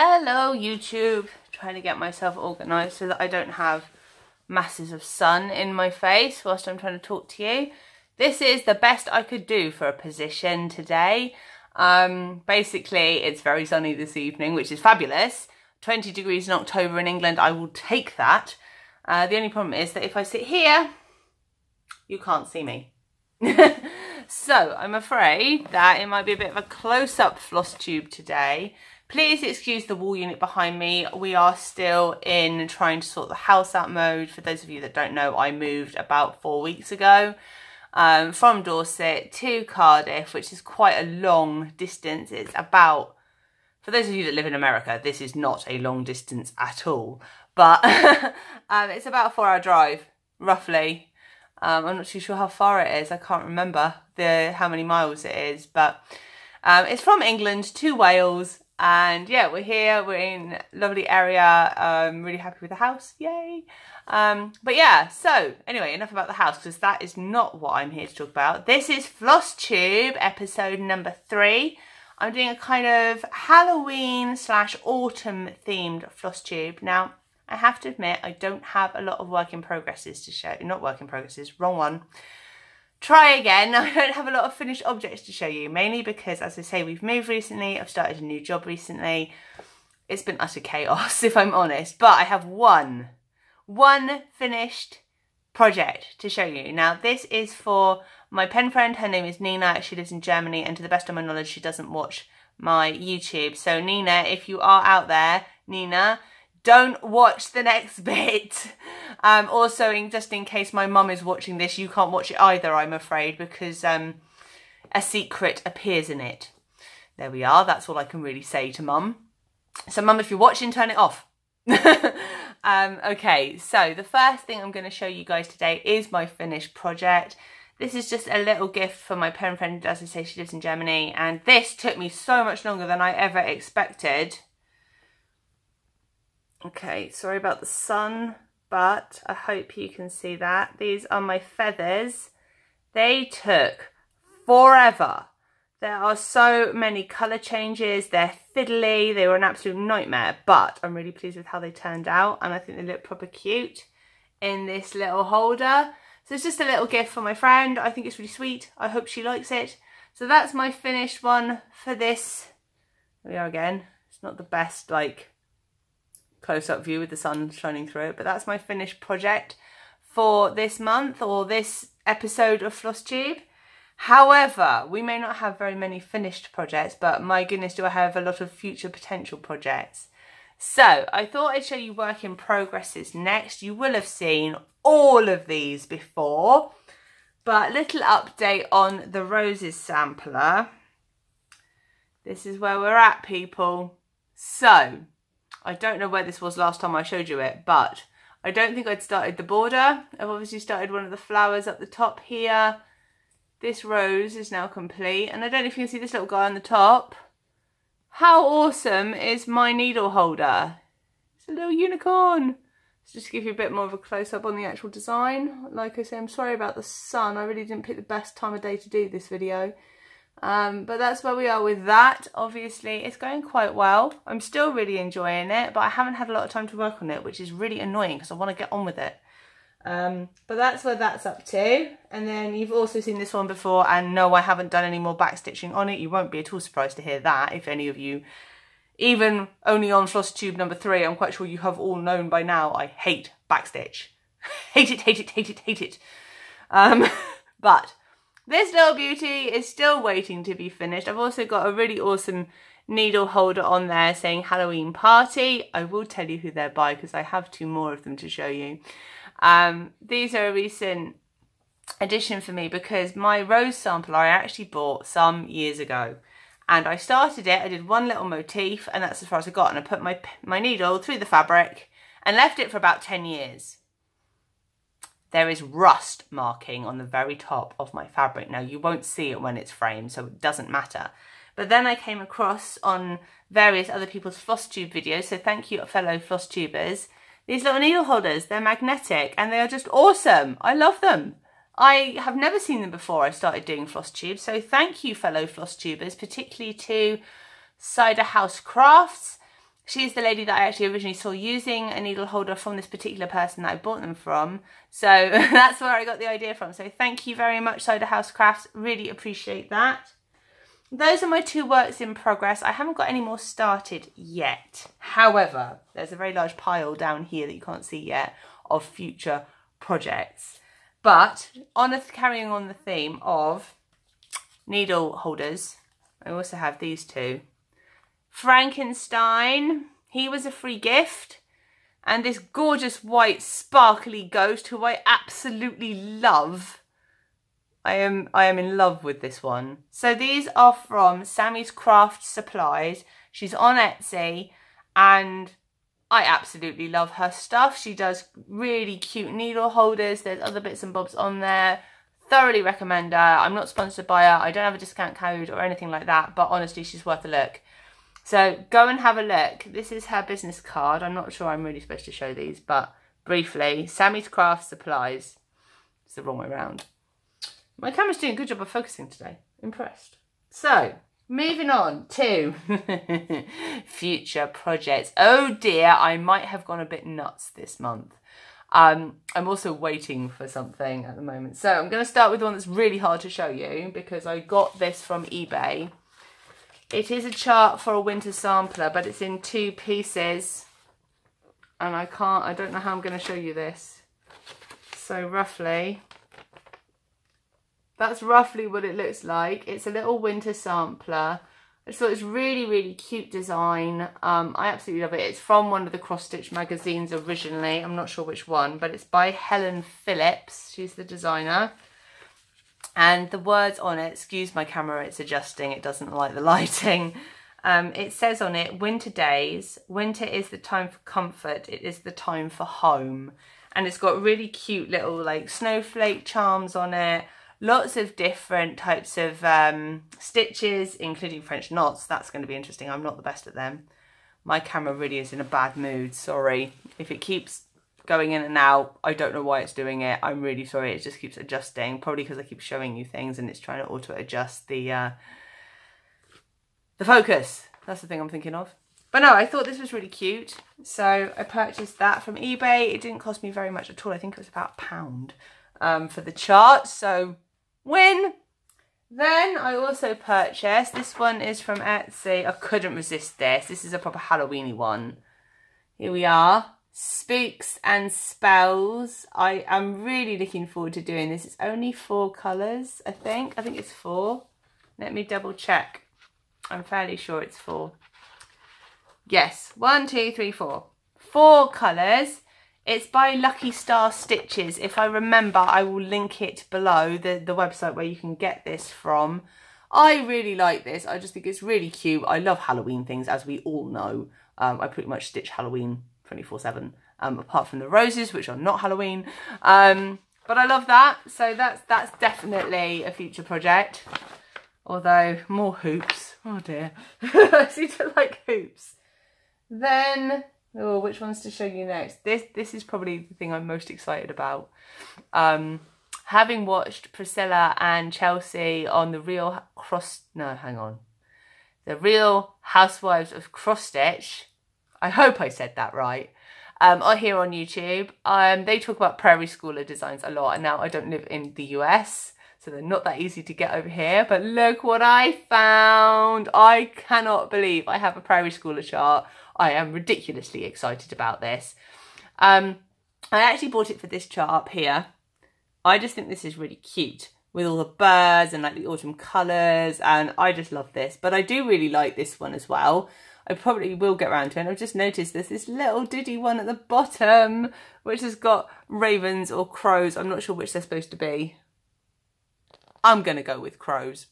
Hello YouTube, trying to get myself organised so that I don't have masses of sun in my face whilst I'm trying to talk to you. This is the best I could do for a position today. Basically it's very sunny this evening, which is fabulous. 20 degrees in October in England, I will take that. The only problem is that if I sit here, you can't see me. So I'm afraid that it might be a bit of a close-up Flosstube today. Please excuse the wall unit behind me. We are still in trying to sort the house out mode. For those of you that don't know, I moved about 4 weeks ago from Dorset to Cardiff, which is quite a long distance. It's about, for those of you that live in America, this is not a long distance at all. But it's about a 4-hour drive, roughly. I'm not too sure how far it is. I can't remember how many miles it is. But it's from England to Wales. And yeah, we're here, we're in a lovely area, really happy with the house, yay. But yeah, so anyway, enough about the house because that is not what I'm here to talk about. This is Flosstube episode number 3. I'm doing a kind of Halloween / autumn themed Flosstube. Now, I have to admit, I don't have a lot of work in progresses to show, not work in progresses, wrong one. Try again. I don't have a lot of finished objects to show you, mainly because, as I say, we've moved recently. I've started a new job recently. It's been utter chaos, if I'm honest. But I have one finished project to show you. Now, this is for my pen friend. Her name is Nina. She lives in Germany, and to the best of my knowledge, she doesn't watch my YouTube. So, Nina, if you are out there, Nina, don't watch the next bit. Also, just in case my mum is watching this, you can't watch it either, I'm afraid, because a secret appears in it. There we are. That's all I can really say to mum. So, mum, if you're watching, turn it off. Okay, so the first thing I'm going to show you guys today is my finished project. This is just a little gift for my pen friend. As I say, she lives in Germany, and this took me so much longer than I ever expected. Okay, sorry about the sun, but I hope you can see that. These are my feathers. They took forever. There are so many colour changes. They're fiddly. They were an absolute nightmare, but I'm really pleased with how they turned out, and I think they look proper cute in this little holder. So it's just a little gift for my friend. I think it's really sweet. I hope she likes it. So that's my finished one for this. There we are again. It's not the best, like, close-up view with the sun shining through it, but that's my finished project for this month or this episode of Flosstube. However, we may not have very many finished projects, but my goodness, do I have a lot of future potential projects. So I thought I'd show you work in progresses next. You will have seen all of these before, but little update on the roses sampler. This is where we're at, people. So I don't know where this was last time I showed you it, but I don't think I'd started the border. I've obviously started one of the flowers up the top here. This rose is now complete, and I don't know if you can see this little guy on the top. How awesome is my needle holder? It's a little unicorn. So just to give you a bit more of a close-up on the actual design. Like I say, I'm sorry about the sun. I really didn't pick the best time of day to do this video. But that's where we are with that. Obviously, it's going quite well. I'm still really enjoying it, but I haven't had a lot of time to work on it, which is really annoying because I want to get on with it. But that's where that's up to. And then you've also seen this one before, and no, I haven't done any more backstitching on it. You won't be at all surprised to hear that. If any of you, even only on Flosstube number 3, I'm quite sure you have all known by now, I hate backstitch. Hate it, hate it, hate it, hate it. But this little beauty is still waiting to be finished. I've also got a really awesome needle holder on there saying Halloween party. I will tell you who they're by because I have 2 more of them to show you. These are a recent addition for me because my rose sampler I actually bought some years ago. And I started it, I did one little motif, and that's as far as I got. And I put my needle through the fabric and left it for about 10 years. There is rust marking on the very top of my fabric. Now, you won't see it when it's framed, so it doesn't matter. But then I came across on various other people's Flosstube videos, so thank you, fellow Flosstubers, these little needle holders. They're magnetic, and they are just awesome. I love them. I have never seen them before I started doing Flosstube, so thank you, fellow Flosstubers, particularly to Cider House Crafts. she's the lady that I actually originally saw using a needle holder from this particular person that I bought them from. So that's where I got the idea from. So thank you very much, Cider House Crafts. Really appreciate that. Those are my 2 works in progress. I haven't got any more started yet. However, there's a very large pile down here that you can't see yet of future projects. But carrying on the theme of needle holders, I also have these 2. Frankenstein, he was a free gift. And this gorgeous white sparkly ghost who I absolutely love. I am in love with this one. So these are from Sammy's Craft Supplies. She's on Etsy and I absolutely love her stuff. She does really cute needle holders. There's other bits and bobs on there. Thoroughly recommend her. I'm not sponsored by her. I don't have a discount code or anything like that, but honestly, she's worth a look. So go and have a look. This is her business card. I'm not sure I'm really supposed to show these, but briefly, Sammy's Craft Supplies. It's the wrong way around. My camera's doing a good job of focusing today. Impressed. So, moving on to future projects. Oh dear, I might have gone a bit nuts this month. I'm also waiting for something at the moment. So I'm going to start with one that's really hard to show you because I got this from eBay. It is a chart for a winter sampler, but it's in 2 pieces. And I don't know how I'm going to show you this. So roughly, that's roughly what it looks like. It's a little winter sampler. I just thought it's really, really cute design. I absolutely love it. It's from one of the cross stitch magazines originally. I'm not sure which one, but it's by Helen Phillips. She's the designer. And the words on it, excuse my camera, it's adjusting. It doesn't like the lighting. It says on it, winter days. Winter is the time for comfort. It is the time for home. And it's got really cute little like snowflake charms on it. Lots of different types of stitches, including French knots. That's going to be interesting. I'm not the best at them. My camera really is in a bad mood. Sorry. If it keeps going in and out, I don't know why it's doing it. I'm really sorry. It just keeps adjusting. Probably because I keep showing you things and it's trying to auto-adjust the focus. That's the thing I'm thinking of. But no, I thought this was really cute. So I purchased that from eBay. It didn't cost me very much at all. I think it was about £1 for the chart. So win. Then I also purchased, this one is from Etsy. I couldn't resist this. This is a proper Halloween-y one. Here we are. Spooks and Spells. I am really looking forward to doing this. It's only 4 colours, I think. I think it's 4. Let me double check. I'm fairly sure it's 4. Yes, 1, 2, 3, 4. 4 colours. It's by Lucky Star Stitches. If I remember, I will link it below, the website where you can get this from. I really like this. I just think it's really cute. I love Halloween things, as we all know. I pretty much stitch Halloween 24/7, apart from the roses, which are not Halloween. But I love that. So that's definitely a future project. Although, more hoops. Oh dear. I seem to like hoops. Then, oh, which ones to show you next? This is probably the thing I'm most excited about. Having watched Priscilla and Chelsea on the Real Housewives of Cross Stitch. I hope I said that right. Or here on YouTube. They talk about Prairie Schooler designs a lot. And now I don't live in the US, so they're not that easy to get over here. But look what I found. I cannot believe I have a Prairie Schooler chart. I am ridiculously excited about this. I actually bought it for this chart up here. I just think this is really cute with all the birds and like the autumn colours, and I just love this. But I do really like this one as well. I probably will get around to it. And I've just noticed there's this little diddy one at the bottom which has got ravens or crows. I'm not sure which they're supposed to be. I'm going to go with crows.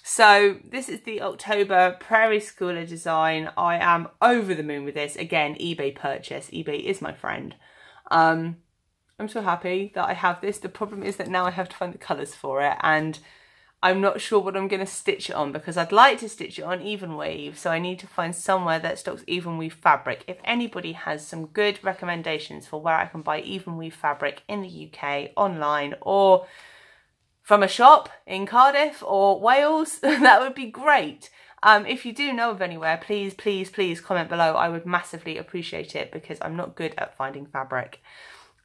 So this is the October Prairie Schooler design. I am over the moon with this. Again, eBay purchase. eBay is my friend. I'm so happy that I have this. The problem is that now I have to find the colours for it, and I'm not sure what I'm going to stitch it on, because I'd like to stitch it on even weave. So I need to find somewhere that stocks even weave fabric. If anybody has some good recommendations for where I can buy even weave fabric in the UK, online, or from a shop in Cardiff or Wales, that would be great. If you do know of anywhere, please, please, please comment below. I would massively appreciate it because I'm not good at finding fabric.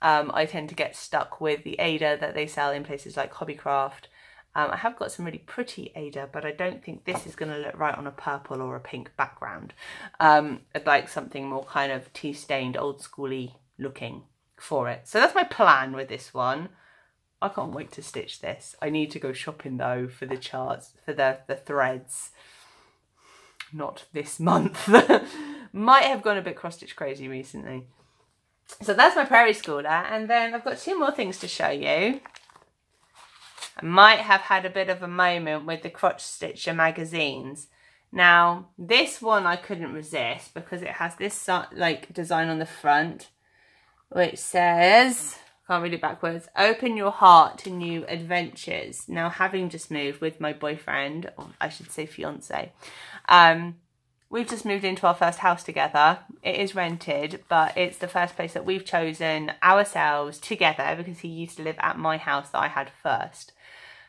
I tend to get stuck with the Aida that they sell in places like Hobbycraft. I have got some really pretty Aida, but I don't think this is going to look right on a purple or a pink background. I'd like something more kind of tea-stained, old-schooly looking for it. So that's my plan with this one. I can't wait to stitch this. I need to go shopping though for the charts, for the threads. Not this month. Might have gone a bit cross-stitch crazy recently. So that's my Prairie Schooler, and then I've got two more things to show you. I might have had a bit of a moment with the Crotch Stitcher magazines. Now, this one I couldn't resist because it has this like design on the front, which says, can't read it backwards, open your heart to new adventures. Now, having just moved with my boyfriend, or I should say fiance, we've just moved into our first house together. It is rented, but it's the first place that we've chosen ourselves together because he used to live at my house that I had first.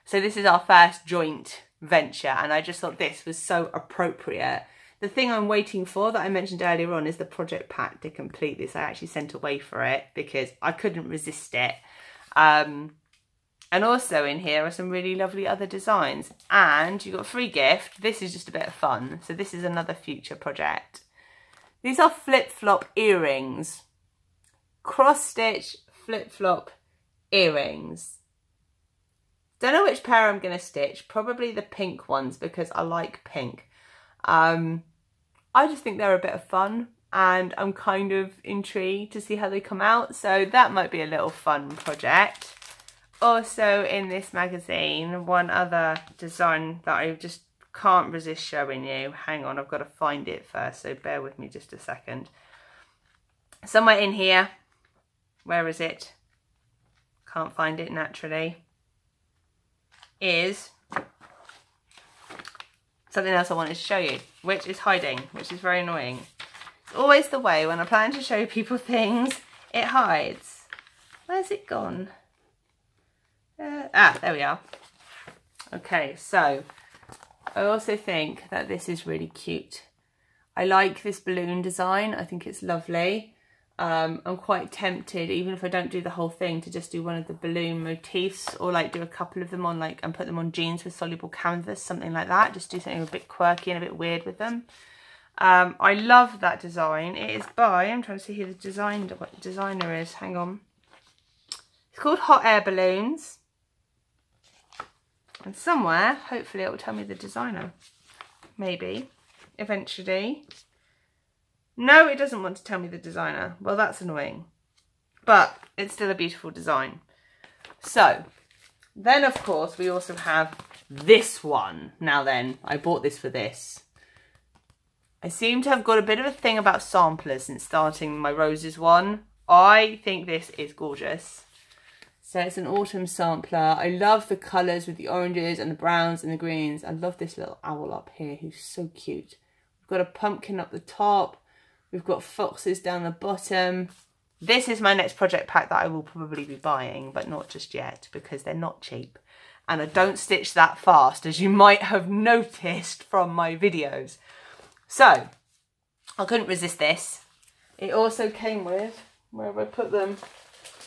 So this is our first joint venture, and I just thought this was so appropriate. The thing I'm waiting for that I mentioned earlier on is the project pack to complete this. I actually sent away for it because I couldn't resist it. And also in here are some really lovely other designs. And you got a free gift. This is just a bit of fun. So this is another future project. These are flip-flop earrings. Cross-stitch flip-flop earrings. Don't know which pair I'm going to stitch. Probably the pink ones because I like pink. I just think they're a bit of fun and I'm kind of intrigued to see how they come out. So that might be a little fun project. Also in this magazine, one other design that I just can't resist showing you. Hang on, I've got to find it first, so bear with me just a second. Somewhere in here. Where is it? Can't find it naturally. Is something else I wanted to show you, which is hiding, which is very annoying. It's always the way when I plan to show people things, it hides. Where's it gone? There we are. Okay, so I also think that this is really cute. I like this balloon design. I think it's lovely. I'm quite tempted, even if I don't do the whole thing, to just do one of the balloon motifs or like do a couple of them on like and put them on jeans with soluble canvas, something like that. Just do something a bit quirky and a bit weird with them. I love that design. It is by, I'm trying to see who the designer is. Hang on. It's called Hot Air Balloons. And somewhere, hopefully it will tell me the designer. Maybe, eventually. No, it doesn't want to tell me the designer. Well, that's annoying. But it's still a beautiful design. So, then of course we also have this one. Now then, I bought this for this. I seem to have got a bit of a thing about samplers since starting my roses one. I think this is gorgeous. So it's an autumn sampler. I love the colours with the oranges and the browns and the greens. I love this little owl up here who's so cute. We've got a pumpkin up the top. We've got foxes down the bottom. This is my next project pack that I will probably be buying, but not just yet because they're not cheap. And I don't stitch that fast, as you might have noticed from my videos. So, I couldn't resist this. It also came with, where have I put them?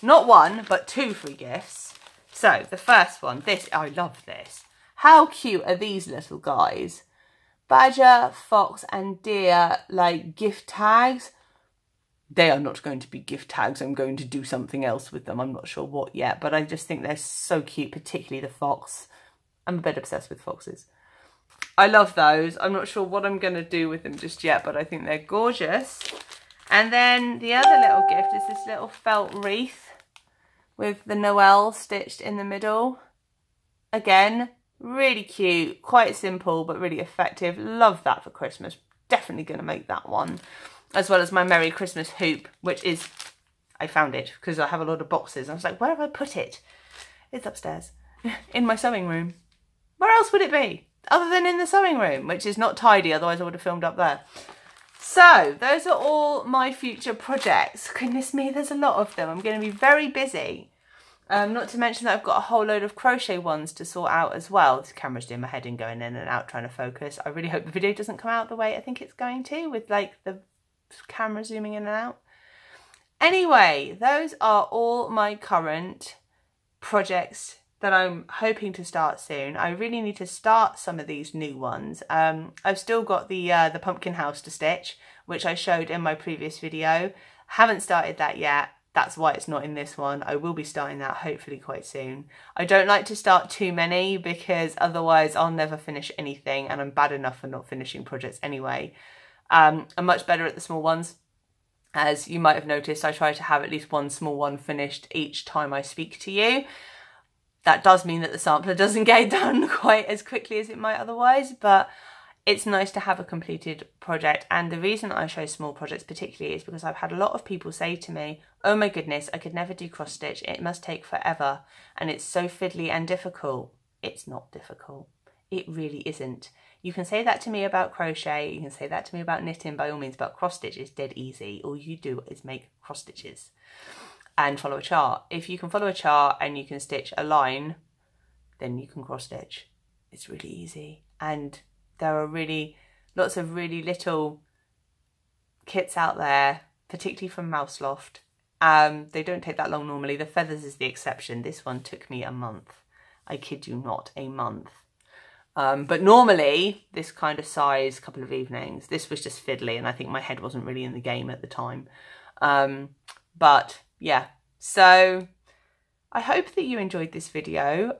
Not one, but two free gifts. So, the first one, this, I love this. How cute are these little guys? Badger, fox and deer, like gift tags. They are not going to be gift tags. I'm going to do something else with them. I'm not sure what yet, but I just think they're so cute, particularly the fox. I'm a bit obsessed with foxes. I love those. I'm not sure what I'm going to do with them just yet, but I think they're gorgeous. And then the other little gift is this little felt wreath with the Noel stitched in the middle. Again, really cute, quite simple, but really effective. Love that for Christmas. Definitely going to make that one. As well as my Merry Christmas hoop, which is, I found it because I have a lot of boxes. I was like, where have I put it? It's upstairs in my sewing room. Where else would it be? Other than in the sewing room, which is not tidy. Otherwise I would have filmed up there. So those are all my future projects. Goodness me, there's a lot of them. I'm going to be very busy. Not to mention that I've got a whole load of crochet ones to sort out as well. This camera's doing my head in, going in and out trying to focus. I really hope the video doesn't come out the way I think it's going to, with like the camera zooming in and out. Anyway, those are all my current projects that I'm hoping to start soon. I really need to start some of these new ones. I've still got the pumpkin house to stitch, which I showed in my previous video. Haven't started that yet. That's why it's not in this one. I will be starting that hopefully quite soon. I don't like to start too many because otherwise I'll never finish anything, and I'm bad enough for not finishing projects anyway. I'm much better at the small ones. As you might have noticed, I try to have at least one small one finished each time I speak to you. That does mean that the sampler doesn't get done quite as quickly as it might otherwise, but it's nice to have a completed project. And the reason I show small projects particularly is because I've had a lot of people say to me, oh my goodness, I could never do cross stitch. It must take forever. And it's so fiddly and difficult. It's not difficult. It really isn't. You can say that to me about crochet. You can say that to me about knitting by all means, but cross stitch is dead easy. All you do is make cross stitches and follow a chart. If you can follow a chart and you can stitch a line, then you can cross stitch. It's really easy. And there are really lots of really little kits out there, particularly from Mouse Loft. They don't take that long normally. The feathers is the exception. This one took me a month. I kid you not, a month. But normally this kind of size, couple of evenings. This was just fiddly and I think my head wasn't really in the game at the time. But yeah, so I hope that you enjoyed this video.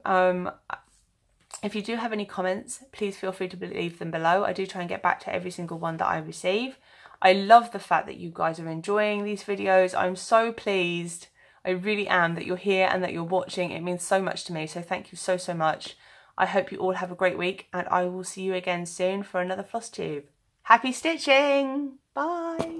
If you do have any comments, please feel free to leave them below. I do try and get back to every single one that I receive. I love the fact that you guys are enjoying these videos. I'm so pleased. I really am that you're here and that you're watching. It means so much to me. So thank you so, so much. I hope you all have a great week and I will see you again soon for another Flosstube. Happy stitching! Bye!